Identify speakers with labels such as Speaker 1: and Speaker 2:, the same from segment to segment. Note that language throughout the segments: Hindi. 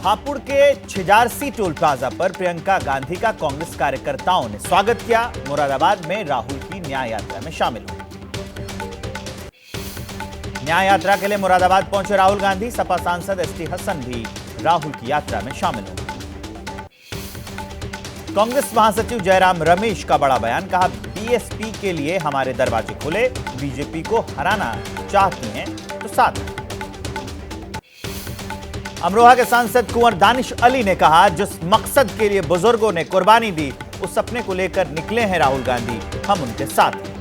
Speaker 1: हापुड़ के छिजारसी टोल प्लाजा पर प्रियंका गांधी का कांग्रेस कार्यकर्ताओं ने स्वागत किया। मुरादाबाद में राहुल की न्याय यात्रा में शामिल हुए। न्याय यात्रा के लिए मुरादाबाद पहुंचे राहुल गांधी। सपा सांसद एसटी हसन भी राहुल की यात्रा में शामिल हुए। कांग्रेस महासचिव जयराम रमेश का बड़ा बयान, कहा बीएसपी के लिए हमारे दरवाजे खुले, बीजेपी को हराना चाहती हैं तो साथ। अमरोहा के सांसद कुंवर दानिश अली ने कहा, जिस मकसद के लिए बुजुर्गों ने कुर्बानी दी उस सपने को लेकर निकले हैं राहुल गांधी, हम उनके साथ हैं।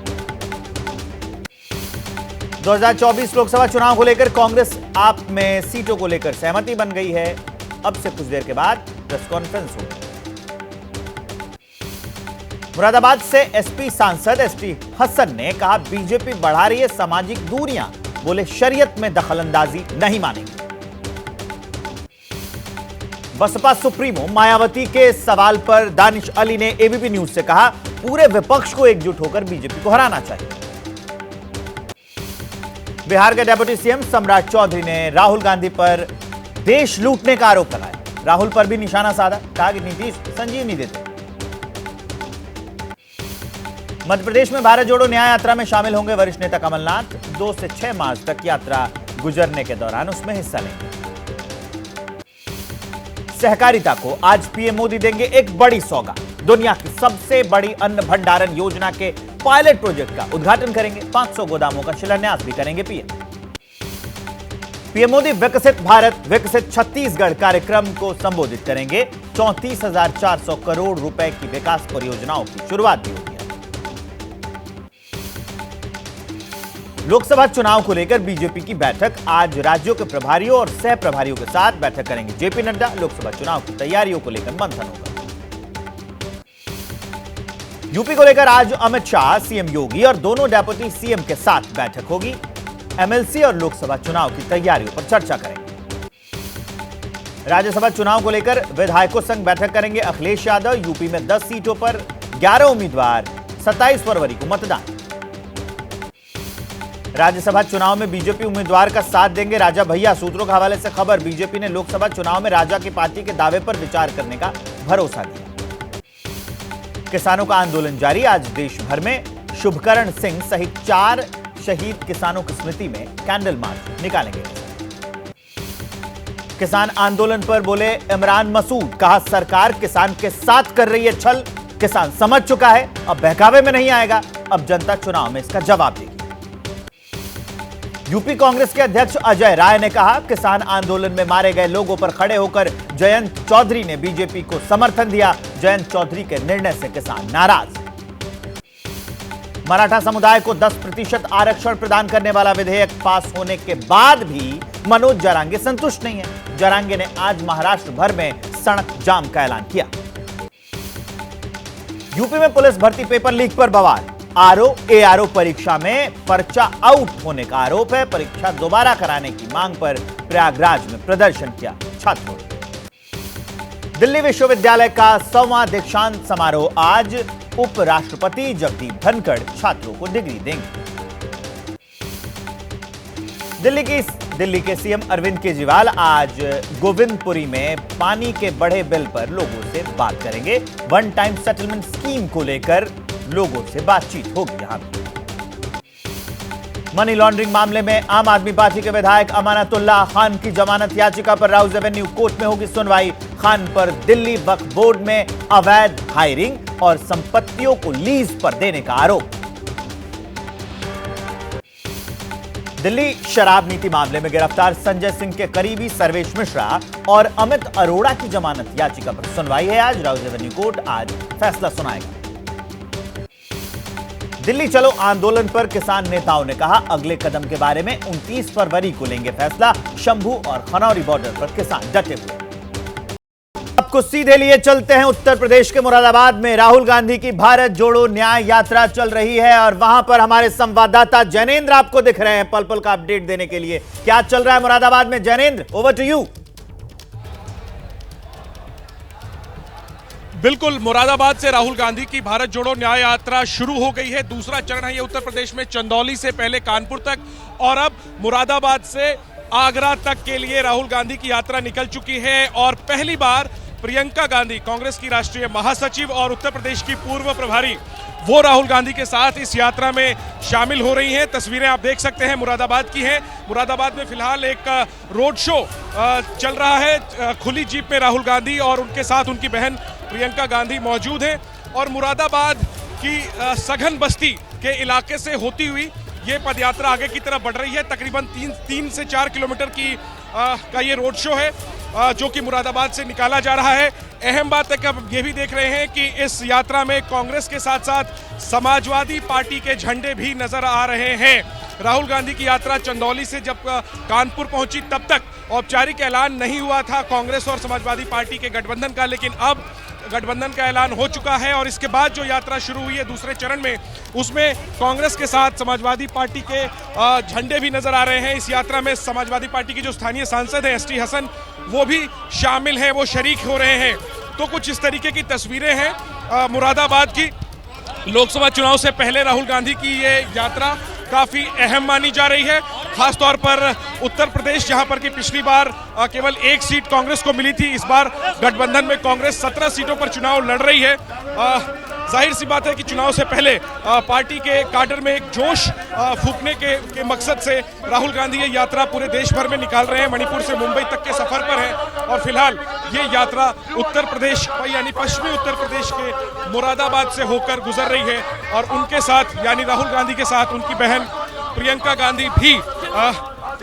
Speaker 1: 2024 लोकसभा चुनाव को लेकर कांग्रेस आप में सीटों को लेकर सहमति बन गई है। अब से कुछ देर के बाद प्रेस कॉन्फ्रेंस होगी। मुरादाबाद से एसपी सांसद एसटी हसन ने कहा, बीजेपी बढ़ा रही है सामाजिक दूरियां, बोले शरीयत में दखलंदाजी नहीं मानेंगे। बसपा सुप्रीमो मायावती के सवाल पर दानिश अली ने एबीपी न्यूज से कहा, पूरे विपक्ष को एकजुट होकर बीजेपी को हराना चाहिए। बिहार के डिप्टी सीएम सम्राट चौधरी ने राहुल गांधी पर देश लूटने का आरोप लगाया। राहुल पर भी निशाना साधा, कहा कि नीतीश संजीवनी देते। मध्य प्रदेश में भारत जोड़ो न्याय यात्रा में शामिल होंगे वरिष्ठ नेता कमलनाथ। 2 से 6 मार्च तक यात्रा गुजरने के दौरान उसमें हिस्सा लेंगे। सहकारिता को आज पीएम मोदी देंगे एक बड़ी सौगात। दुनिया की सबसे बड़ी अन्न भंडारण योजना के पायलट प्रोजेक्ट का उद्घाटन करेंगे। 500 गोदामों का शिलान्यास भी करेंगे पीएम मोदी। विकसित भारत विकसित छत्तीसगढ़ कार्यक्रम को संबोधित करेंगे। 34,400 करोड़ रुपए की विकास परियोजनाओं की शुरुआत भी होगी। लोकसभा चुनाव को लेकर बीजेपी की बैठक, आज राज्यों के प्रभारियों और सह प्रभारियों के साथ बैठक करेंगे जेपी नड्डा। लोकसभा चुनाव की तैयारियों को लेकर मंथन होगा। यूपी को लेकर आज अमित शाह, सीएम योगी और दोनों डेप्यूटी सीएम के साथ बैठक होगी। एमएलसी और लोकसभा चुनाव की तैयारियों पर चर्चा करेंगे। राज्यसभा चुनाव को लेकर विधायकों संग बैठक करेंगे अखिलेश यादव। यूपी में 10 सीटों पर 11 उम्मीदवार, 27 फरवरी को मतदान। राज्यसभा चुनाव में बीजेपी उम्मीदवार का साथ देंगे राजा भैया। सूत्रों के हवाले से खबर, बीजेपी ने लोकसभा चुनाव में राजा की पार्टी के दावे पर विचार करने का भरोसा दिया। किसानों का आंदोलन जारी, आज देश भर में शुभकरण सिंह सहित 4 शहीद किसानों की स्मृति में कैंडल मार्च निकालेंगे। किसान आंदोलन पर बोले इमरान मसूद, कहा सरकार किसान के साथ कर रही है छल, किसान समझ चुका है, अब बहकावे में नहीं आएगा, अब जनता चुनाव में इसका जवाब देगी। यूपी कांग्रेस के अध्यक्ष अजय राय ने कहा, किसान आंदोलन में मारे गए लोगों पर खड़े होकर जयंत चौधरी ने बीजेपी को समर्थन दिया। जयंत चौधरी के निर्णय से किसान नाराज। मराठा समुदाय को 10% आरक्षण प्रदान करने वाला विधेयक पास होने के बाद भी मनोज जरांगे संतुष्ट नहीं है। जरांगे ने आज महाराष्ट्र भर में सड़क जाम का ऐलान किया। यूपी में पुलिस भर्ती पेपर लीक पर बवाल। आरओ एआरओ परीक्षा में पर्चा आउट होने का आरोप है। परीक्षा दोबारा कराने की मांग पर प्रयागराज में प्रदर्शन किया छात्रों ने। दिल्ली विश्वविद्यालय का 100वां दीक्षांत समारोह आज, उपराष्ट्रपति जगदीप धनखड़ छात्रों को डिग्री देंगे। दिल्ली के सीएम अरविंद केजरीवाल आज गोविंदपुरी में पानी के बढ़े बिल पर लोगों से बात करेंगे। वन टाइम सेटलमेंट स्कीम को लेकर लोगों से बातचीत होगी। यहां मनी लॉन्ड्रिंग मामले में आम आदमी पार्टी के विधायक अमानतुल्लाह खान की जमानत याचिका पर राउज एवेन्यू कोर्ट में होगी सुनवाई। खान पर दिल्ली वक्फ बोर्ड में अवैध हायरिंग और संपत्तियों को लीज पर देने का आरोप। दिल्ली शराब नीति मामले में गिरफ्तार संजय सिंह के करीबी सर्वेश मिश्रा और अमित अरोड़ा की जमानत याचिका पर सुनवाई है आज। राउज एवेन्यू कोर्ट आज फैसला सुनाएगा। दिल्ली चलो आंदोलन पर किसान नेताओं ने कहा, अगले कदम के बारे में 29 फरवरी को लेंगे फैसला। शंभू और खनौरी बॉर्डर पर किसान डटे हुए। आपको सीधे लिए चलते हैं उत्तर प्रदेश के मुरादाबाद में। राहुल गांधी की भारत जोड़ो न्याय यात्रा चल रही है और वहां पर हमारे संवाददाता जैनेंद्र आपको दिख रहे हैं पल पल का अपडेट देने के लिए। क्या चल रहा है मुरादाबाद में जैनेंद्र, ओवर टू यू।
Speaker 2: बिल्कुल, मुरादाबाद से राहुल गांधी की भारत जोड़ो न्याय यात्रा शुरू हो गई है। दूसरा चरण है ये उत्तर प्रदेश में चंदौली से पहले कानपुर तक और अब मुरादाबाद से आगरा तक के लिए राहुल गांधी की यात्रा निकल चुकी है और पहली बार प्रियंका गांधी, कांग्रेस की राष्ट्रीय महासचिव और उत्तर प्रदेश की पूर्व प्रभारी, वो राहुल गांधी के साथ इस यात्रा में शामिल हो रही हैं। तस्वीरें आप देख सकते हैं मुरादाबाद की हैं। मुरादाबाद में फिलहाल एक रोड शो चल रहा है। खुली जीप में राहुल गांधी और उनके साथ उनकी बहन प्रियंका गांधी मौजूद हैं और मुरादाबाद की सघन बस्ती के इलाके से होती हुई ये पदयात्रा आगे की तरफ बढ़ रही है। तकरीबन 3 से 4 किलोमीटर का ये रोड शो है जो कि मुरादाबाद से निकाला जा रहा है। अहम बात है कि अब ये भी देख रहे हैं कि इस यात्रा में कांग्रेस के साथ साथ समाजवादी पार्टी के झंडे भी नजर आ रहे हैं। राहुल गांधी की यात्रा चंदौली से जब कानपुर पहुंची तब तक औपचारिक ऐलान नहीं हुआ था कांग्रेस और समाजवादी पार्टी के गठबंधन का, लेकिन अब गठबंधन का ऐलान हो चुका है और इसके बाद जो यात्रा शुरू हुई है दूसरे चरण में, उसमें कांग्रेस के साथ समाजवादी पार्टी के झंडे भी नजर आ रहे हैं। इस यात्रा में समाजवादी पार्टी की जो स्थानीय सांसद हैं ST हसन, वो भी शामिल हैं, वो शरीक हो रहे हैं। तो कुछ इस तरीके की तस्वीरें हैं मुरादाबाद की। लोकसभा चुनाव से पहले राहुल गांधी की ये यात्रा काफी अहम मानी जा रही है, खासतौर पर उत्तर प्रदेश, जहां पर कि पिछली बार केवल 1 सीट कांग्रेस को मिली थी। इस बार गठबंधन में कांग्रेस 17 सीटों पर चुनाव लड़ रही है। जाहिर सी बात है कि चुनाव से पहले पार्टी के काडर में एक जोश फूंकने के मकसद से राहुल गांधी ये यात्रा पूरे देश भर में निकाल रहे हैं। मणिपुर से मुंबई तक के सफर पर है और फिलहाल ये यात्रा उत्तर प्रदेश यानी पश्चिमी उत्तर प्रदेश के मुरादाबाद से होकर गुजर रही है और उनके साथ यानी राहुल गांधी के साथ उनकी बहन प्रियंका गांधी भी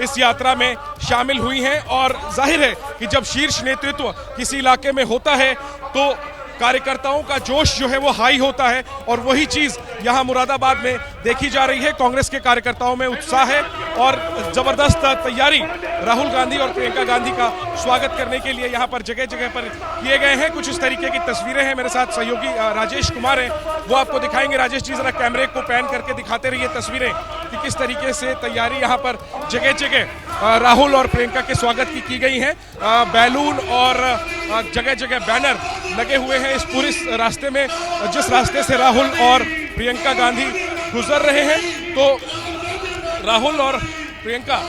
Speaker 2: इस यात्रा में शामिल हुई हैं। और जाहिर है कि जब शीर्ष नेतृत्व किसी इलाके में होता है तो कार्यकर्ताओं का जोश जो है वो हाई होता है और वही चीज यहां मुरादाबाद में देखी जा रही है। कांग्रेस के कार्यकर्ताओं में उत्साह है और जबरदस्त तैयारी राहुल गांधी और प्रियंका गांधी का स्वागत करने के लिए यहां पर जगह जगह पर किए गए हैं। कुछ इस तरीके की तस्वीरें हैं। मेरे साथ सहयोगी राजेश कुमार हैं, वो आपको दिखाएंगे। राजेश जी, जरा कैमरे को पैन करके दिखाते रहिए तस्वीरें कि किस तरीके से तैयारी यहाँ पर जगह जगह राहुल और प्रियंका के स्वागत की गई है। बैलून और जगह जगह बैनर लगे हुए हैं इस पूरे रास्ते में, जिस रास्ते से राहुल और प्रियंका गांधी गुजर रहे हैं। तो राहुल और प्रियंका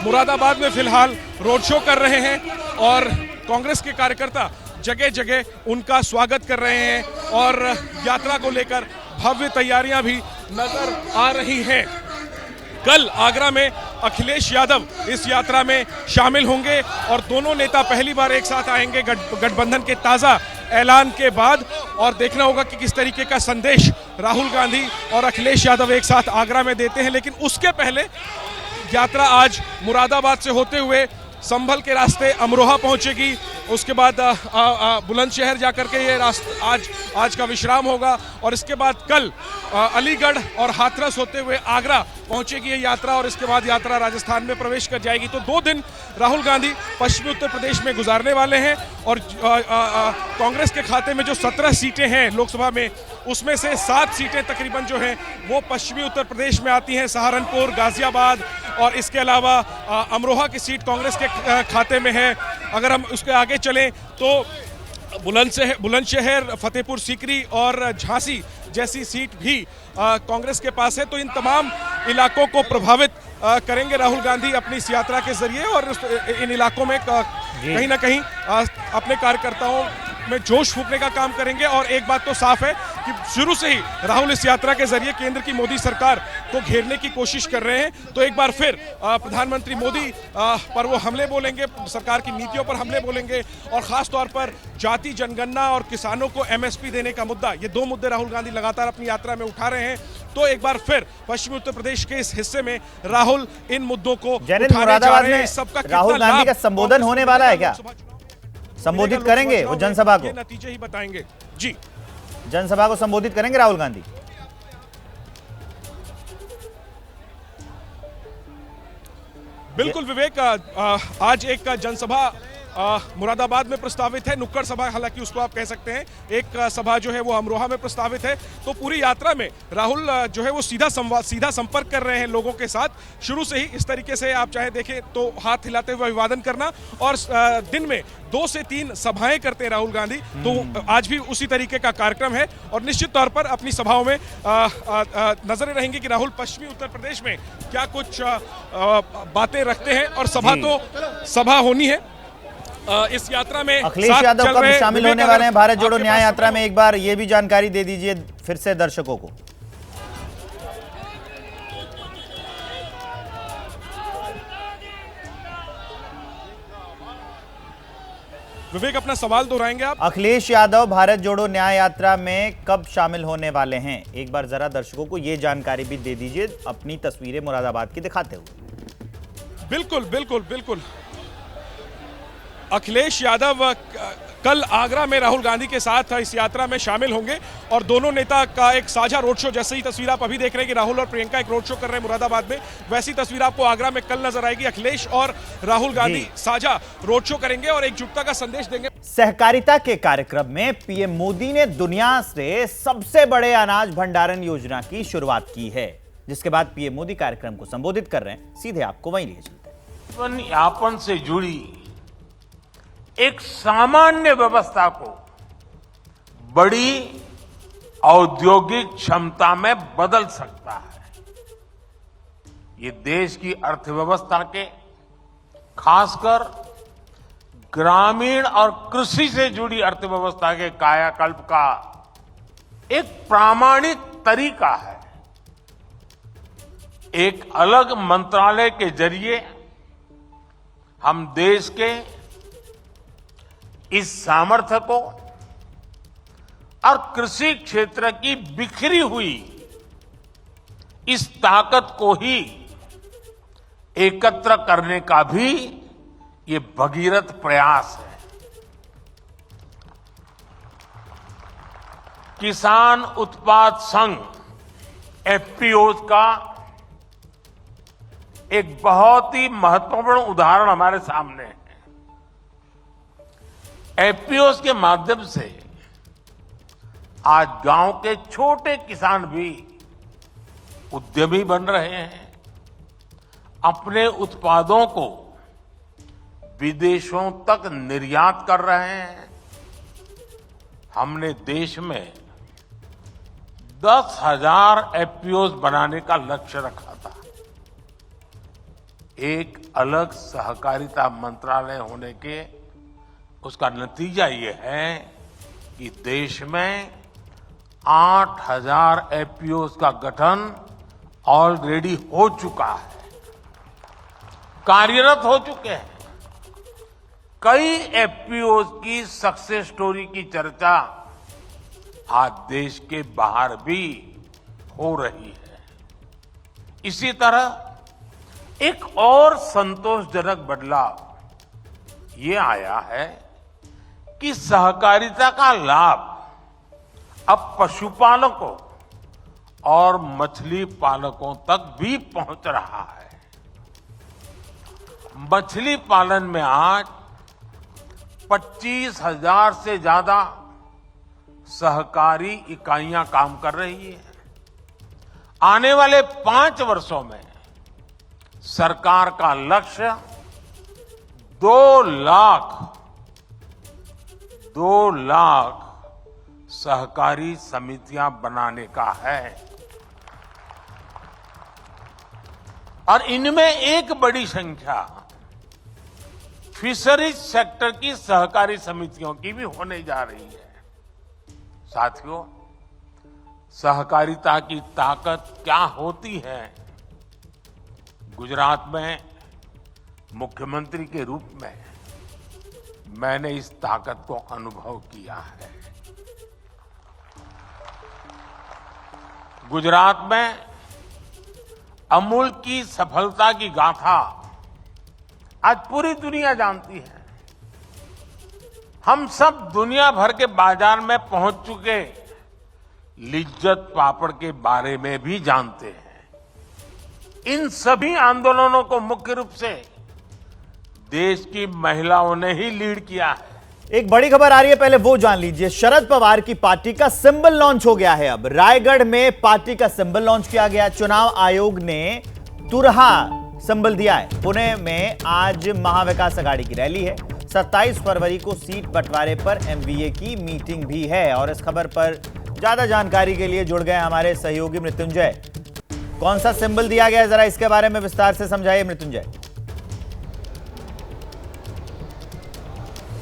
Speaker 2: मुरादाबाद में फिलहाल रोड शो कर रहे हैं और कांग्रेस के कार्यकर्ता जगह जगह उनका स्वागत कर रहे हैं और यात्रा को लेकर भव्य तैयारियां भी नजर आ रही हैं। कल आगरा में अखिलेश यादव इस यात्रा में शामिल होंगे और दोनों नेता पहली बार एक साथ आएंगे गठबंधन के ताजा ऐलान के बाद, और देखना होगा कि किस तरीके का संदेश राहुल गांधी और अखिलेश यादव एक साथ आगरा में देते हैं। लेकिन उसके पहले यात्रा आज मुरादाबाद से होते हुए संभल के रास्ते अमरोहा पहुंचेगी। उसके बाद बुलंदशहर जाकर के ये रास्ता आज का विश्राम होगा और इसके बाद कल अलीगढ़ और हाथरस होते हुए आगरा पहुंचेगी ये यात्रा और इसके बाद यात्रा राजस्थान में प्रवेश कर जाएगी। तो 2 दिन राहुल गांधी पश्चिमी उत्तर प्रदेश में गुजारने वाले हैं और कांग्रेस के खाते में जो 17 सीटें हैं लोकसभा में, उसमें से 7 सीटें तकरीबन जो हैं वो पश्चिमी उत्तर प्रदेश में आती हैं, सहारनपुर, गाजियाबाद और इसके अलावा अमरोहा की सीट कांग्रेस के खाते में है। अगर हम उसके आगे चलें तो बुलंदशहर, फतेहपुर सीकरी और झांसी जैसी सीट भी कांग्रेस के पास है। तो इन तमाम इलाकों को प्रभावित करेंगे राहुल गांधी अपनी इस यात्रा के जरिए और इन इलाकों में कहीं ना कहीं अपने कार्यकर्ताओं में जोश फूंकने का काम करेंगे। और एक बात तो साफ है कि शुरू से ही राहुल इस यात्रा के जरिए केंद्र की मोदी सरकार को घेरने की कोशिश कर रहे हैं। तो एक बार फिर प्रधानमंत्री मोदी पर वो हमले बोलेंगे, सरकार की नीतियों पर हमले बोलेंगे और खास तौर पर जाति जनगणना और किसानों को MSP देने का मुद्दा, ये 2 मुद्दे राहुल गांधी लगातार अपनी यात्रा में उठा रहे हैं। तो एक बार फिर पश्चिमी उत्तर प्रदेश के इस हिस्से में राहुल इन मुद्दों को उठाने जा रहे हैं। सबका
Speaker 1: राहुल गांधी का संबोधन होने वाला है क्या? संबोधित करेंगे वो जनसभा को?
Speaker 2: नतीजे ही बताएंगे जी।
Speaker 1: जनसभा को संबोधित करेंगे राहुल गांधी?
Speaker 2: बिल्कुल विवेक, आज एक जनसभा मुरादाबाद में प्रस्तावित है, नुक्कड़ सभा हालांकि उसको आप कह सकते हैं, एक सभा जो है वो अमरोहा में प्रस्तावित है। तो पूरी यात्रा में राहुल जो है वो सीधा संपर्क कर रहे हैं लोगों के साथ। शुरू से ही इस तरीके से आप चाहे देखें तो हाथ हिलाते हुए अभिवादन करना, और दिन में 2 से 3 सभाएं करते हैं राहुल गांधी। तो आज भी उसी तरीके का कार्यक्रम है, और निश्चित तौर पर अपनी सभाओं में नजरें रहेंगी कि राहुल पश्चिमी उत्तर प्रदेश में क्या कुछ बातें रखते हैं। और सभा होनी है इस यात्रा में।
Speaker 1: अखिलेश यादव कब शामिल होने वाले हैं भारत जोड़ो न्याय यात्रा में, एक बार ये भी जानकारी दे दीजिए फिर से दर्शकों को।
Speaker 2: विवेक अपना सवाल दोहराएंगे आप?
Speaker 1: अखिलेश यादव भारत जोड़ो न्याय यात्रा में कब शामिल होने वाले हैं, एक बार जरा दर्शकों को ये जानकारी भी दे दीजिए अपनी तस्वीरें मुरादाबाद की दिखाते हुए।
Speaker 2: बिल्कुल बिल्कुल बिल्कुल। अखिलेश यादव कल आगरा में राहुल गांधी के साथ इस यात्रा में शामिल होंगे, और दोनों नेता का एक साझा रोड शो, जैसे ही तस्वीर आप अभी देख रहे हैं कि राहुल और प्रियंका एक रोड शो कर रहे हैं मुरादाबाद में, वैसी तस्वीर आपको आगरा में कल नजर आएगी। अखिलेश और राहुल गांधी साझा रोड शो करेंगे और एकजुटता का संदेश देंगे।
Speaker 1: सहकारिता के कार्यक्रम में पीएम मोदी ने दुनिया से सबसे बड़े अनाज भंडारण योजना की शुरुआत की है, जिसके बाद पीएम मोदी कार्यक्रम को संबोधित कर रहे हैं। सीधे आपको वहीं ले चलते हैं।
Speaker 3: जीवन यापन से जुड़ी एक सामान्य व्यवस्था को बड़ी औद्योगिक क्षमता में बदल सकता है। ये देश की अर्थव्यवस्था के, खासकर ग्रामीण और कृषि से जुड़ी अर्थव्यवस्था के कायाकल्प का एक प्रामाणिक तरीका है। एक अलग मंत्रालय के जरिए हम देश के इस सामर्थ्य को और कृषि क्षेत्र की बिखरी हुई इस ताकत को ही एकत्र करने का भी ये भगीरथ प्रयास है। किसान उत्पाद संघ एफपीओज का एक बहुत ही महत्वपूर्ण उदाहरण हमारे सामने है। एफपीओज के माध्यम से आज गांव के छोटे किसान भी उद्यमी बन रहे हैं, अपने उत्पादों को विदेशों तक निर्यात कर रहे हैं। हमने देश में 10,000 एफपीओज बनाने का लक्ष्य रखा था। एक अलग सहकारिता मंत्रालय होने के उसका नतीजा ये है कि देश में 8,000 एफपीओज का गठन ऑलरेडी हो चुका है, कार्यरत हो चुके हैं। कई एफपीओज की सक्सेस स्टोरी की चर्चा आज देश के बाहर भी हो रही है। इसी तरह एक और संतोषजनक बदलाव ये आया है कि सहकारिता का लाभ अब पशुपालकों और मछली पालकों तक भी पहुंच रहा है। मछली पालन में आज 25,000 से ज्यादा सहकारी इकाइयां काम कर रही है। आने वाले 5 वर्षों में सरकार का लक्ष्य 2 लाख सहकारी समितियां बनाने का है, और इनमें एक बड़ी संख्या फिशरीज सेक्टर की सहकारी समितियों की भी होने जा रही है। साथियों, सहकारिता की ताकत क्या होती है, गुजरात में मुख्यमंत्री के रूप में मैंने इस ताकत को अनुभव किया है। गुजरात में अमूल की सफलता की गाथा आज पूरी दुनिया जानती है। हम सब दुनिया भर के बाजार में पहुंच चुके लिज्जत पापड़ के बारे में भी जानते हैं। इन सभी आंदोलनों को मुख्य रूप से देश की महिलाओं ने ही लीड किया है।
Speaker 1: एक बड़ी खबर आ रही है, पहले वो जान लीजिए। शरद पवार की पार्टी का सिंबल लॉन्च हो गया है। अब रायगढ़ में पार्टी का सिंबल लॉन्च किया गया। चुनाव आयोग ने तुरहा सिंबल दिया है। पुणे में आज महाविकास अघाड़ी की रैली है। 27 फरवरी को सीट बंटवारे पर एमवीए की मीटिंग भी है। और इस खबर पर ज्यादा जानकारी के लिए जुड़ गए हमारे सहयोगी मृत्युंजय। कौन सा सिंबल दिया गया है, जरा इसके बारे में विस्तार से समझाइए मृत्युंजय।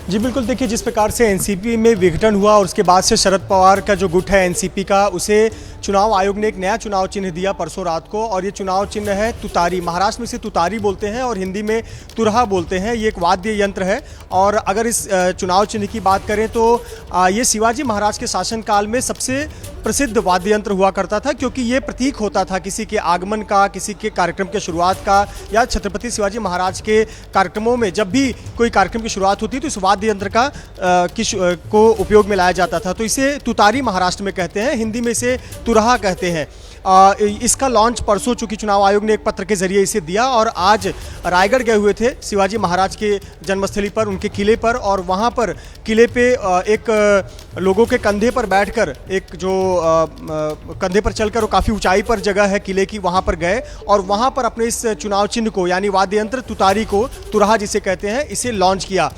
Speaker 4: जी बिल्कुल, देखिए जिस प्रकार से एनसीपी में विघटन हुआ और उसके बाद से शरद पवार का जो गुट है एनसीपी का, उसे चुनाव आयोग ने एक नया चुनाव चिन्ह दिया परसों रात को। और ये चुनाव चिन्ह है तुतारी। महाराष्ट्र में इसे तुतारी बोलते हैं और हिंदी में तुरहा बोलते हैं। ये एक वाद्य यंत्र है। और अगर इस चुनाव चिन्ह की बात करें तो ये शिवाजी महाराज के शासनकाल में सबसे प्रसिद्ध वाद्य यंत्र हुआ करता था, क्योंकि ये प्रतीक होता था किसी के आगमन का, किसी के कार्यक्रम के शुरुआत का, या छत्रपति शिवाजी महाराज के कार्यक्रमों में जब भी कोई कार्यक्रम की शुरुआत होती तो इस वाद्य यंत्र का को उपयोग में लाया जाता था। तो इसे तुतारी महाराष्ट्र में कहते हैं, हिंदी में इसे तुरहा कहते हैं। इसका लॉन्च परसों चूंकि चुनाव आयोग ने एक पत्र के जरिए इसे दिया, और आज रायगढ़ गए हुए थे शिवाजी महाराज के जन्मस्थली पर, उनके किले पर। और वहाँ पर किले पे एक लोगों के कंधे पर बैठकर, एक जो कंधे पर चलकर, वो काफ़ी ऊंचाई पर जगह है किले की, वहाँ पर गए और वहाँ पर अपने इस चुनाव चिन्ह को, यानी वाद्य यंत्र तुतारी को, तुरहा जिसे कहते हैं, इसे लॉन्च किया।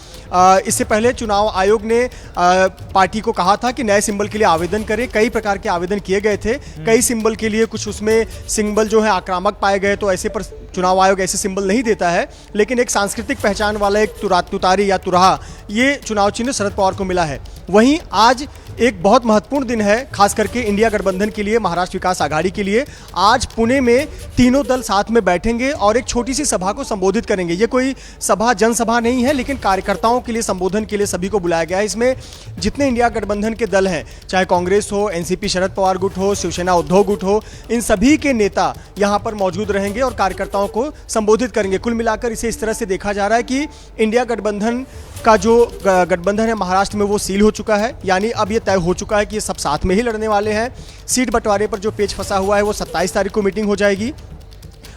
Speaker 4: इससे पहले चुनाव आयोग ने पार्टी को कहा था कि नए सिंबल के लिए आवेदन करें। कई प्रकार के आवेदन किए गए थे, कई सिंबल के लिए कुछ उसमें सिंबल जो है आक्रामक पाए गए, तो ऐसे पर चुनाव आयोग ऐसे सिंबल नहीं देता है। लेकिन एक सांस्कृतिक पहचान वाला एक तुतारी या तुरहा, ये चुनाव चिन्ह शरद पवार को मिला है। वहीं आज एक बहुत महत्वपूर्ण दिन है, खास करके इंडिया गठबंधन के लिए, महाराष्ट्र विकास आघाड़ी के लिए। आज पुणे में तीनों दल साथ में बैठेंगे और एक छोटी सी सभा को संबोधित करेंगे। ये कोई सभा जनसभा नहीं है, लेकिन कार्यकर्ताओं के लिए संबोधन के लिए सभी को बुलाया गया है। इसमें जितने इंडिया गठबंधन के दल हैं, चाहे कांग्रेस हो, एनसीपी शरद पवार गुट हो, शिवसेना उद्धव गुट हो, इन सभी के नेता यहाँ पर मौजूद रहेंगे और कार्यकर्ताओं को संबोधित करेंगे। कुल मिलाकर इसे इस तरह से देखा जा रहा है कि इंडिया गठबंधन का जो गठबंधन है महाराष्ट्र में, वो सील हो चुका है। यानी अब ये तय हो चुका है कि ये सब साथ में ही लड़ने वाले हैं। सीट बंटवारे पर जो पेच फंसा हुआ है वो 27 तारीख को मीटिंग हो जाएगी।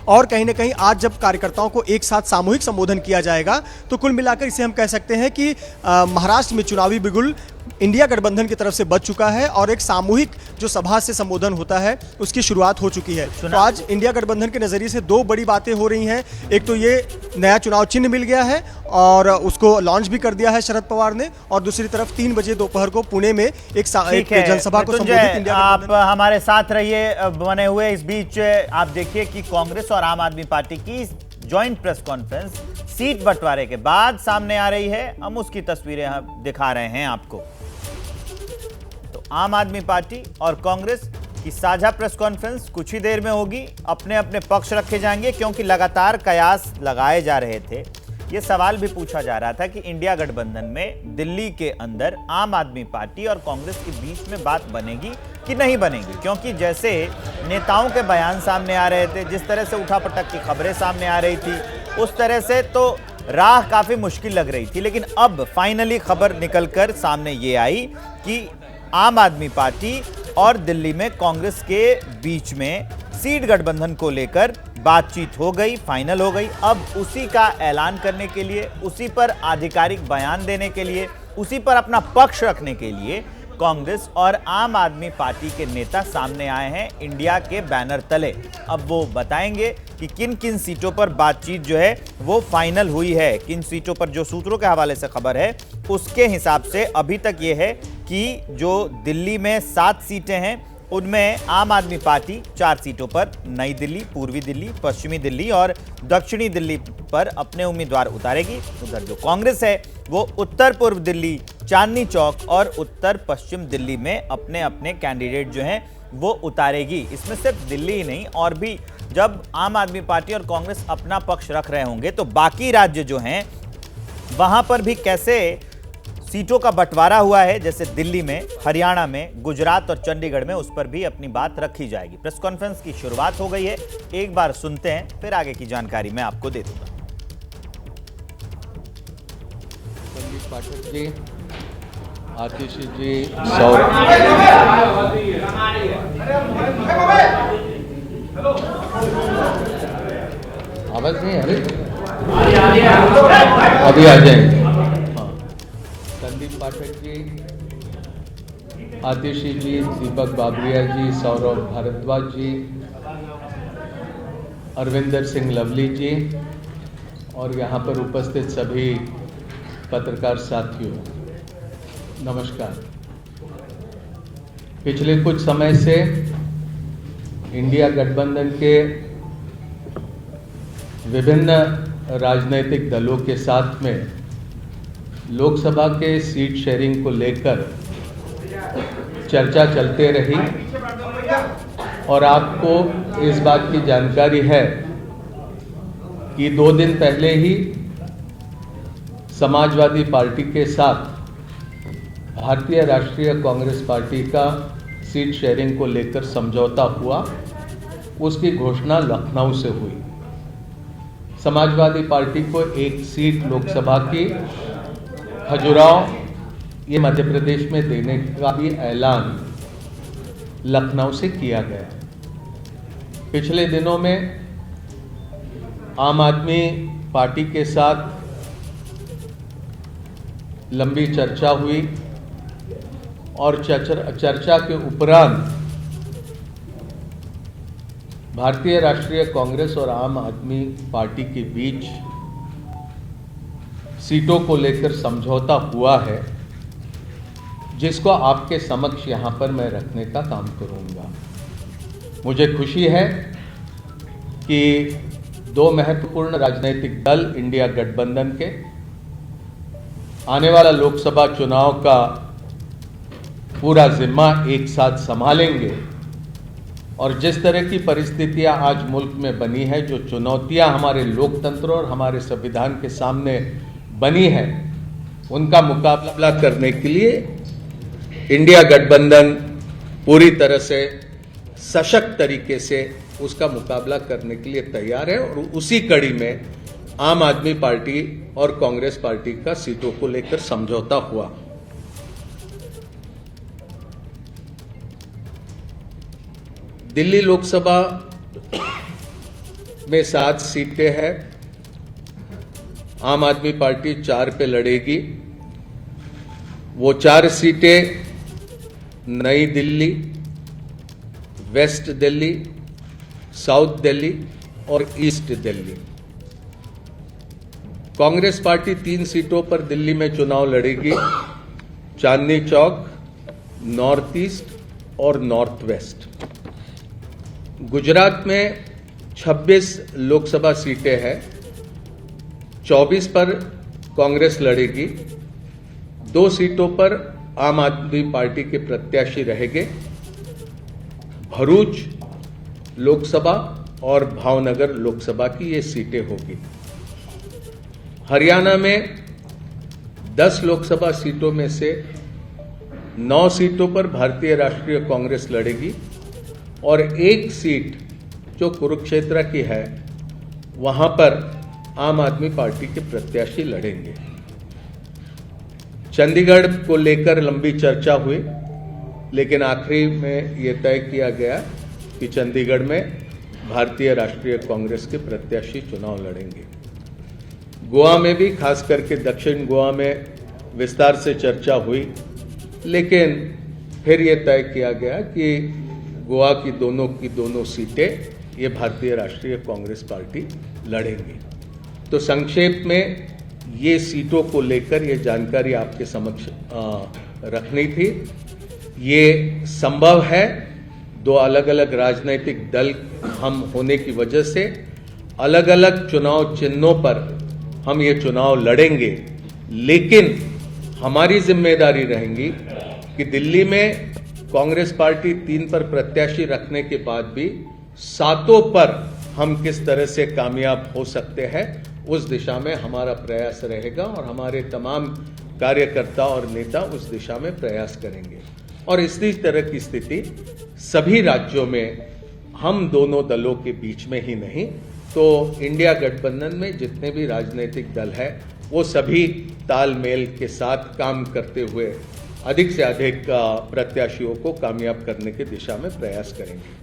Speaker 4: और कहीं ना कहीं आज जब कार्यकर्ताओं को एक साथ सामूहिक संबोधन किया जाएगा, तो कुल मिलाकर इसे हम कह सकते हैं कि महाराष्ट्र में चुनावी बिगुल इंडिया गठबंधन की तरफ से बच चुका है और एक सामूहिक जो सभा से संबोधन होता है उसकी शुरुआत हो चुकी है। तो आज इंडिया गठबंधन के नजरिए से दो बड़ी बातें हो रही हैं। एक तो ये नया चुनाव चिन्ह मिल गया है और उसको लॉन्च भी कर दिया है शरद पवार ने, और दूसरी तरफ 3 बजे दोपहर को पुणे में एक जनसभा को संबोधित इंडिया
Speaker 1: आप हमारे साथ रहिए बने हुए। इस बीच आप देखिए कि कांग्रेस और आम आदमी पार्टी की ज्वाइंट प्रेस कॉन्फ्रेंस सीट बंटवारे के बाद सामने आ रही है। हम उसकी तस्वीरें हम दिखा रहे हैं आपको। तो आम आदमी पार्टी और कांग्रेस की साझा प्रेस कॉन्फ्रेंस कुछ ही देर में होगी। अपने अपने पक्ष रखे जाएंगे, क्योंकि लगातार कयास लगाए जा रहे थे। ये सवाल भी पूछा जा रहा था कि इंडिया गठबंधन में दिल्ली के अंदर आम आदमी पार्टी और कांग्रेस के बीच में बात बनेगी कि नहीं बनेगी, क्योंकि जैसे नेताओं के बयान सामने आ रहे थे, जिस तरह से उठापटक की खबरें सामने आ रही थी, उस तरह से तो राह काफी मुश्किल लग रही थी। लेकिन अब फाइनली खबर निकलकर सामने ये आई कि आम आदमी पार्टी और दिल्ली में कांग्रेस के बीच में सीट गठबंधन को लेकर बातचीत हो गई, फाइनल हो गई। अब उसी का ऐलान करने के लिए, उसी पर आधिकारिक बयान देने के लिए, उसी पर अपना पक्ष रखने के लिए कांग्रेस और आम आदमी पार्टी के नेता सामने आए हैं इंडिया के बैनर तले। अब वो बताएंगे कि किन किन सीटों पर बातचीत जो है वो फाइनल हुई है, किन सीटों पर। जो सूत्रों के हवाले से खबर है उसके हिसाब से अभी तक ये है कि जो दिल्ली में 7 सीटें हैं, उनमें आम आदमी पार्टी 4 सीटों पर नई दिल्ली, पूर्वी दिल्ली, पश्चिमी दिल्ली और दक्षिणी दिल्ली पर अपने उम्मीदवार उतारेगी। उधर जो कांग्रेस है वो उत्तर पूर्व दिल्ली, चांदनी चौक और उत्तर पश्चिम दिल्ली में अपने अपने कैंडिडेट जो हैं वो उतारेगी। इसमें सिर्फ दिल्ली ही नहीं, और भी जब आम आदमी पार्टी और कांग्रेस अपना पक्ष रख रहे होंगे तो बाकी राज्य जो हैं वहां पर भी कैसे सीटों का बंटवारा हुआ है, जैसे दिल्ली में, हरियाणा में, गुजरात और चंडीगढ़ में, उस पर भी अपनी बात रखी जाएगी। प्रेस कॉन्फ्रेंस की शुरुआत हो गई है, एक बार सुनते हैं, फिर आगे की जानकारी मैं आपको दे दूंगा।
Speaker 5: संदीप पाठक जी, आतिश जी, सौरभ, आवाज नहीं आ रही। अभी आ जाएंगे। हाँ, संदीप पाठक जी, आतिशी जी, दीपक बाबरिया जी, सौरभ भारद्वाज जी, अरविंदर सिंह लवली जी और यहाँ पर उपस्थित सभी पत्रकार साथियों, नमस्कार। पिछले कुछ समय से इंडिया गठबंधन के विभिन्न राजनीतिक दलों के साथ में लोकसभा के सीट शेयरिंग को लेकर चर्चा चलते रही और आपको इस बात की जानकारी है कि 2 दिन पहले ही समाजवादी पार्टी के साथ भारतीय राष्ट्रीय कांग्रेस पार्टी का सीट शेयरिंग को लेकर समझौता हुआ। उसकी घोषणा लखनऊ से हुई। समाजवादी पार्टी को 1 सीट लोकसभा की खजुराहो, ये मध्य प्रदेश में देने का भी ऐलान लखनऊ से किया गया। पिछले दिनों में आम आदमी पार्टी के साथ लंबी चर्चा हुई और चर्चा के उपरांत भारतीय राष्ट्रीय कांग्रेस और आम आदमी पार्टी के बीच सीटों को लेकर समझौता हुआ है, जिसको आपके समक्ष यहां पर मैं रखने का काम करूंगा। मुझे खुशी है कि 2 महत्वपूर्ण राजनीतिक दल इंडिया गठबंधन के आने वाला लोकसभा चुनाव का पूरा जिम्मा एक साथ संभालेंगे और जिस तरह की परिस्थितियां आज मुल्क में बनी है, जो चुनौतियां हमारे लोकतंत्र और हमारे संविधान के सामने बनी है, उनका मुकाबला करने के लिए इंडिया गठबंधन पूरी तरह से सशक्त तरीके से उसका मुकाबला करने के लिए तैयार है और उसी कड़ी में आम आदमी पार्टी और कांग्रेस पार्टी का सीटों को लेकर समझौता हुआ। दिल्ली लोकसभा में 7 सीटें हैं। आम आदमी पार्टी 4 पे लड़ेगी। वो 4 सीटें नई दिल्ली, वेस्ट दिल्ली, साउथ दिल्ली और ईस्ट दिल्ली। कांग्रेस पार्टी 3 सीटों पर दिल्ली में चुनाव लड़ेगी, चांदनी चौक, नॉर्थ ईस्ट और नॉर्थ वेस्ट। गुजरात में 26 लोकसभा सीटें हैं, 24 पर कांग्रेस लड़ेगी, 2 सीटों पर आम आदमी पार्टी के प्रत्याशी रहेंगे। भरूच लोकसभा और भावनगर लोकसभा की ये सीटें होगी। हरियाणा में 10 लोकसभा सीटों में से 9 सीटों पर भारतीय राष्ट्रीय कांग्रेस लड़ेगी और 1 सीट जो कुरुक्षेत्र की है, वहां पर आम आदमी पार्टी के प्रत्याशी लड़ेंगे। चंडीगढ़ को लेकर लंबी चर्चा हुई, लेकिन आखिरी में यह तय किया गया कि चंडीगढ़ में भारतीय राष्ट्रीय कांग्रेस के प्रत्याशी चुनाव लड़ेंगे। गोवा में भी, खास करके दक्षिण गोवा में विस्तार से चर्चा हुई, लेकिन फिर यह तय किया गया कि गोवा की दोनों सीटें ये भारतीय राष्ट्रीय कांग्रेस पार्टी लड़ेंगी। तो संक्षेप में ये सीटों को लेकर ये जानकारी आपके समक्ष रखनी थी। ये संभव है, 2 अलग अलग राजनीतिक दल हम होने की वजह से अलग अलग चुनाव चिन्हों पर हम ये चुनाव लड़ेंगे, लेकिन हमारी जिम्मेदारी रहेगी कि दिल्ली में कांग्रेस पार्टी 3 पर प्रत्याशी रखने के बाद भी 7 पर हम किस तरह से कामयाब हो सकते हैं, उस दिशा में हमारा प्रयास रहेगा और हमारे तमाम कार्यकर्ता और नेता उस दिशा में प्रयास करेंगे। और इसी तरह की स्थिति सभी राज्यों में हम दोनों दलों के बीच में ही नहीं, तो इंडिया गठबंधन में जितने भी राजनीतिक दल हैं, वो सभी तालमेल के साथ काम करते हुए अधिक से अधिक प्रत्याशियों को कामयाब करने की दिशा में प्रयास करेंगे।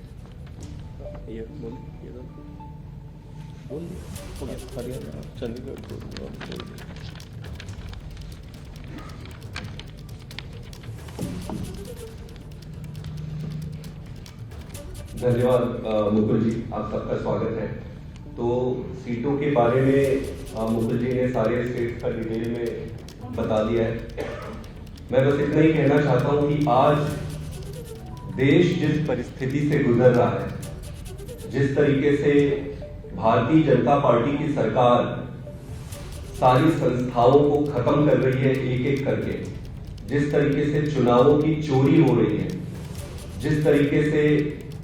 Speaker 6: धन्यवाद मुकुल जी, आप सबका स्वागत है। तो सीटों के बारे में मुकुल जी ने सारे स्टेट्स का डिटेल में बता दिया है। मैं बस इतना ही कहना चाहता हूं कि आज देश जिस परिस्थिति से गुजर रहा है, जिस तरीके से भारतीय जनता पार्टी की सरकार सारी संस्थाओं को खत्म कर रही है एक एक करके, जिस तरीके से चुनावों की चोरी हो रही है, जिस तरीके से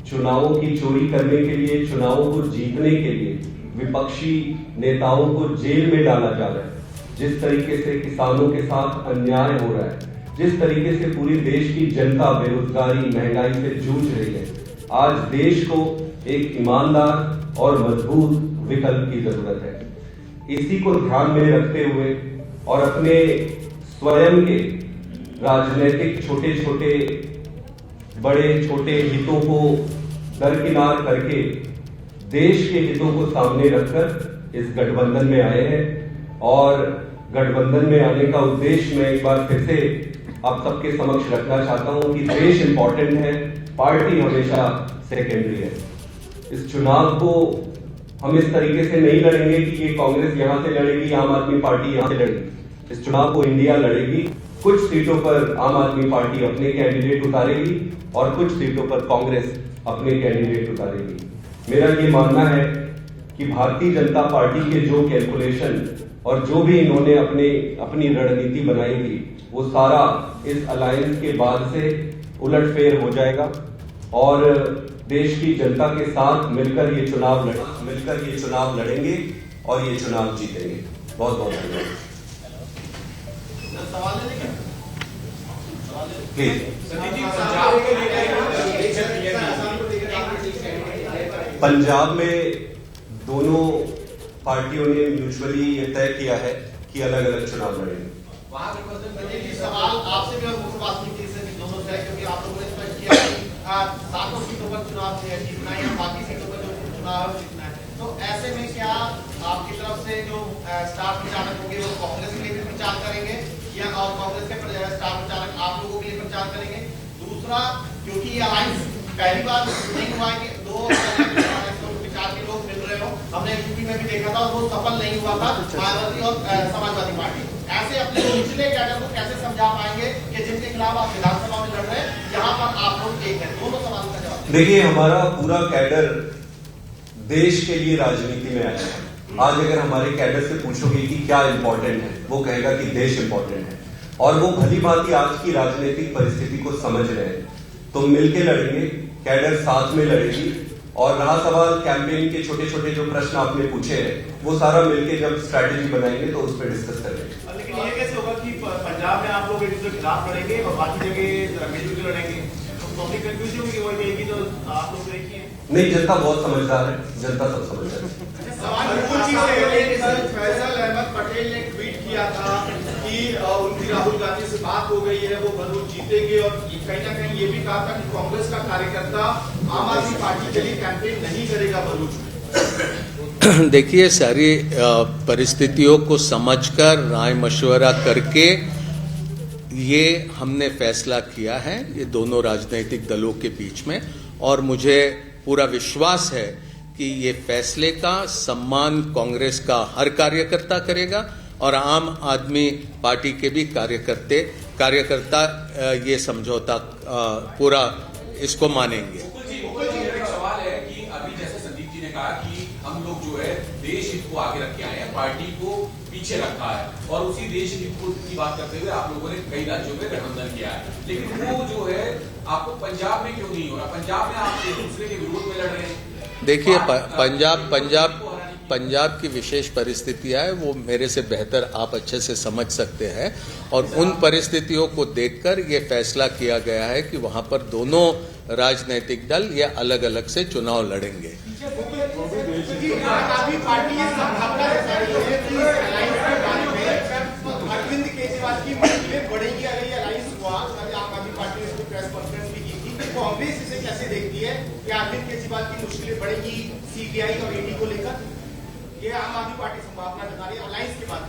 Speaker 6: चुनावों की चोरी करने के लिए, चुनावों को जीतने के लिए विपक्षी नेताओं को जेल में डाला जा रहा है, जिस तरीके से किसानों के साथ अन्याय हो रहा है, जिस तरीके से पूरी देश की जनता बेरोजगारी, महंगाई से जूझ रही है, आज देश को एक ईमानदार और मजबूत विकल्प की जरूरत है। इसी को ध्यान में रखते हुए और अपने स्वयं के राजनीतिक छोटे छोटे बड़े छोटे हितों को दरकिनार करके देश के हितों को सामने रखकर इस गठबंधन में आए हैं। और गठबंधन में आने का उद्देश्य मैं एक बार फिर से आप सबके समक्ष रखना चाहता हूं कि देश इंपॉर्टेंट है, पार्टी हमेशा सेकेंडरी है। इस चुनाव को हम इस तरीके से नहीं लड़ेंगे कि ये कांग्रेस यहां से लड़ेगी, आम आदमी पार्टी यहां से लड़ेगी। इस चुनाव को इंडिया लड़ेगी। कुछ सीटों पर आम आदमी पार्टी अपने कैंडिडेट उतारेगी और कुछ सीटों पर कांग्रेस अपने कैंडिडेट उतारेगी। मेरा ये मानना है कि भारतीय जनता पार्टी के जो कैलकुलेशन और जो भी इन्होंने अपनी रणनीति बनाई थी, वो सारा इस अलायंस के बाद से उलटफेर हो जाएगा और देश की जनता के साथ मिलकर ये चुनाव लड़ेंगे और ये चुनाव जीतेंगे। बहुत बहुत धन्यवाद। पंजाब में दोनों पार्टियों ने म्यूचुअली ये तय किया है कि अलग अलग चुनाव लड़ेंगे।
Speaker 7: सवाल आपसे भी और मुख्य वास्तविक से दोनों से, क्योंकि आप लोगों ने स्पष्ट किया कि 7 सीटों पर चुनाव जीतना है या बाकी सीटों पर जो चुनाव जीतना है, तो ऐसे में क्या आपकी तरफ से जो स्टार प्रचारक होंगे वो कांग्रेस के लिए भी प्रचार करेंगे या और कांग्रेस के स्टार प्रचारक आप लोगों के लिए प्रचार करेंगे? दूसरा, क्योंकि ये अलायंस पहली बार नहीं हुआ है कि दो विचार के लोग मिल रहे हो, हमने यूपी में भी देखा था और वो सफल नहीं हुआ था, मायावती और समाजवादी पार्टी। ऐसे अपने निचले कैडर को कैसे समझा पाएंगे कि जिनके खिलाफ आप विधानसभा में लड़ रहे हैं, यहाँ पर आप लोग एक है? दोनों सवालों का जवाब।
Speaker 6: देखिए, हमारा पूरा कैडर देश के लिए राजनीति में आया है। आज अगर हमारे कैडर से पूछोगे कि क्या इंपॉर्टेंट है, वो कहेगा कि देश इंपॉर्टेंट है और वो भली भांति आज की राजनीतिक परिस्थिति को समझ रहे हैं। तो मिलकर लड़ेंगे, कैडर साथ में लड़ेगी। और रहा सवाल कैंपेन के छोटे छोटे जो प्रश्न आपने पूछे हैं, वो सारा मिलके जब स्ट्रैटेजी बनाएंगे तो उस पर डिस्कस करेंगे।
Speaker 7: लेकिन ये कैसे होगा कि पंजाब में आप लोग एक दूसरे के खिलाफ लड़ेंगे और बाकी जगह मिलजुल लड़ेंगे? तो पब्लिक कंफ्यूजन होगी, वो कहेगी जो आप लोग देखिए।
Speaker 6: नहीं, जनता बहुत समझदार है, जनता सब समझदार है।
Speaker 7: फैसल अहमद पटेल ने ट्वीट किया था कि उनकी राहुल गांधी से बात हो गई है, वो भरूच जीतेंगे और कहीं ना कहीं ये भी कहा था कि कांग्रेस का कार्यकर्ता आम आदमी पार्टी के लिए कैंपेन नहीं करेगा भरूच में।
Speaker 5: देखिए, सारी परिस्थितियों को समझकर राय मशवरा करके ये हमने फैसला किया है, ये दोनों राजनीतिक दलों के बीच में, और मुझे पूरा विश्वास है कि ये फैसले का सम्मान कांग्रेस का हर कार्यकर्ता करेगा और आम आदमी पार्टी के भी कार्यकर्ता ये समझौता पूरा इसको मानेंगे।
Speaker 8: एक सवाल है कि अभी जैसे संदीप जी ने कहा कि हम लोग जो है देश हित को आगे रख के आए हैं, पार्टी को पीछे रखा है, और उसी देश हित की बात करते हुए आप लोगों ने कई राज्यों में गठबंधन किया है, लेकिन वो जो है आपको पंजाब में क्यों नहीं हो रहा? पंजाब में आप एक दूसरे के विरोध में लड़ रहे हैं।
Speaker 5: देखिए, पंजाब की विशेष परिस्थितियां है, वो मेरे से बेहतर आप अच्छे से समझ सकते हैं, और उन परिस्थितियों को देखकर ये फैसला किया गया है कि वहां पर दोनों राजनीतिक दल ये अलग अलग से चुनाव लड़ेंगे।
Speaker 7: अरविंद केजरीवाल की मुश्किलें बढ़ेंगी अगर ये अलायंस हुआ। आम आदमी पार्टी ने इसकी प्रेस कॉन्फ्रेंस भी की थी, तो कांग्रेस इसे कैसे देखती है कि अरविंद केजरीवाल की मुश्किलें बढ़ेगी सीबीआई और ईडी को लेकर? ये आम आदमी पार्टी संभावना जता रही है अलायंस के बाद।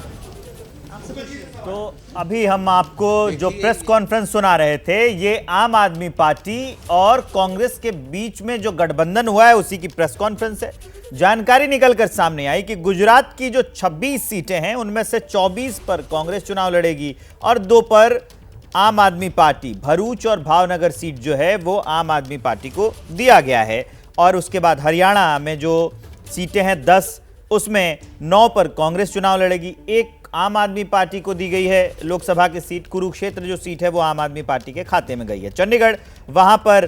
Speaker 1: तो अभी हम आपको जो प्रेस कॉन्फ्रेंस सुना रहे थे, ये आम आदमी पार्टी और कांग्रेस के बीच में जो गठबंधन हुआ है उसी की प्रेस कॉन्फ्रेंस है। जानकारी निकलकर सामने आई कि गुजरात की जो 26 सीटें हैं उनमें से 24 पर कांग्रेस चुनाव लड़ेगी और 2 पर आम आदमी पार्टी। भरूच और भावनगर सीट जो है वो आम आदमी पार्टी को दिया गया है। और उसके बाद हरियाणा में जो सीटें हैं 10, उसमें 9 पर कांग्रेस चुनाव लड़ेगी, 1 आम आदमी पार्टी को दी गई है लोकसभा की सीट। कुरुक्षेत्र जो सीट है वो आम आदमी पार्टी के खाते में गई है। चंडीगढ़, वहां पर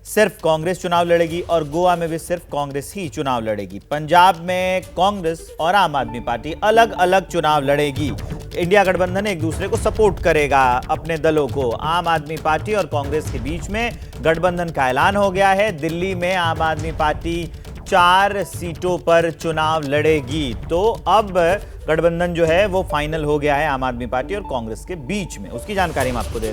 Speaker 1: सिर्फ कांग्रेस चुनाव लड़ेगी और गोवा में भी सिर्फ कांग्रेस ही चुनाव लड़ेगी। पंजाब में कांग्रेस और आम आदमी पार्टी अलग अलग चुनाव लड़ेगी। इंडिया गठबंधन एक दूसरे को सपोर्ट करेगा, अपने दलों को। आम आदमी पार्टी और कांग्रेस के बीच में गठबंधन का ऐलान हो गया है। दिल्ली में आम आदमी पार्टी 4 सीटों पर चुनाव लड़ेगी। तो अब गठबंधन जो है वो फाइनल हो गया है आम आदमी पार्टी और कांग्रेस के बीच में। उसकी जानकारी हम आपको दे रहे हैं।